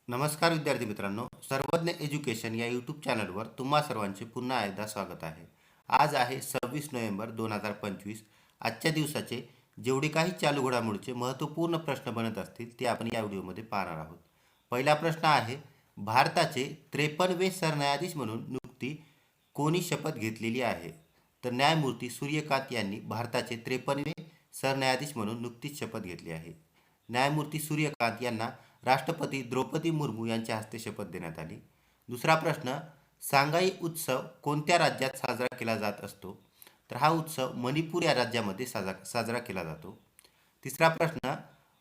नमस्कार विद्यार्थी मित्रांनो, सर्वज्ञ एज्युकेशन या यूट्यूब चॅनलवर तुम्हा सर्वांचे पुन्हा एकदा स्वागत आहे. आज आहे 26 नोव्हेंबर 2025. आजच्या दिवसाचे जेवढे काही चालू घडामोडीचे महत्त्वपूर्ण प्रश्न बनत असतील ते आपण या व्हिडिओमध्ये पाहणार आहोत. पहिला प्रश्न आहे, भारताचे 53वे सरन्यायाधीश म्हणून नियुक्ती कोणी शपथ घेतलेली आहे? तर न्यायमूर्ती सूर्यकांत यांनी भारताचे 53वे सरन्यायाधीश म्हणून नुकतीच शपथ घेतली आहे. न्यायमूर्ती सूर्यकांत यांना राष्ट्रपती द्रौपदी मुर्मू यांच्या हस्ते शपथ देण्यात आली. दुसरा प्रश्न, सांगाई उत्सव कोणत्या राज्यात साजरा केला जात असतो? तर हा उत्सव मणिपूर या राज्यामध्ये साजरा केला जातो. तिसरा प्रश्न,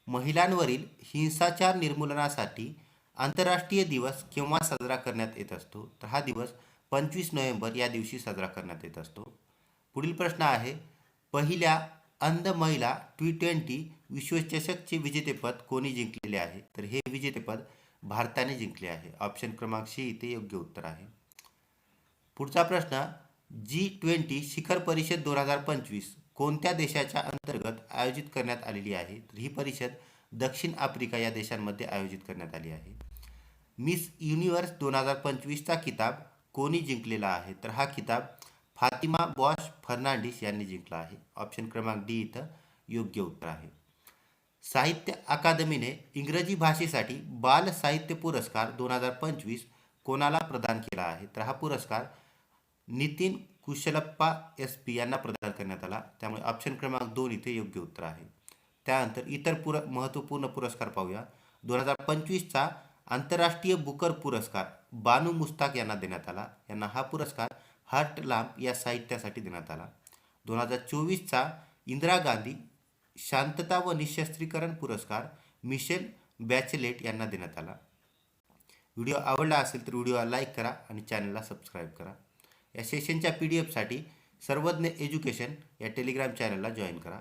महिलांवरील हिंसाचार निर्मूलनासाठी आंतरराष्ट्रीय दिवस केव्हा साजरा करण्यात येत असतो? तर हा दिवस 25 नोव्हेंबर या दिवशी साजरा करण्यात येत असतो. पुढील प्रश्न आहे, पहिल्या अंध महिला T20 विश्वचषकचे विजेतेपद कोणी जिंकलेले आहे? तर हे विजेतेपद भारताने जिंकले आहे. ऑप्शन क्रमांक सी इथे योग्य उत्तर आहे. पुढचा प्रश्न, G20 शिखर परिषद 2025 कोणत्या देशाच्या अंतर्गत आयोजित करण्यात आलेली आहे? तर ही परिषद दक्षिण आफ्रिका या देशांमध्ये आयोजित करण्यात आली आहे. मिस युनिव्हर्स 2025चा किताब कोणी जिंकलेला आहे? तर हा किताब फातिमा बॉश फर्नांडिस यांनी जिंकला आहे. ऑप्शन क्रमांक डी इथं योग्य उत्तर आहे. साहित्य अकादमीने इंग्रजी भाषेसाठी बाल साहित्य पुरस्कार 2025 कोणाला प्रदान केला आहे? तर हा पुरस्कार नितीन कुशलप्पा SP यांना प्रदान करण्यात आला. त्यामुळे ऑप्शन क्रमांक 2 इथे योग्य उत्तर आहे. त्यानंतर इतर महत्त्वपूर्ण पुरस्कार पाहूया. 2025चा आंतरराष्ट्रीय बुकर पुरस्कार बानू मुस्ताक यांना देण्यात आला. यांना हा पुरस्कार हार्ट लॅम्प या साहित्यासाठी देण्यात आला. 2024चा इंदिरा गांधी शांतता व निःशस्त्रीकरण पुरस्कार मिशेल बॅचेलेट यांना देण्यात आला. व्हिडिओ आवडला असेल तर व्हिडिओला लाईक करा आणि चॅनलला सबस्क्राईब करा. या सेशनच्या PDF साठी सर्वज्ञ एज्युकेशन या टेलिग्राम चॅनलला जॉईन करा.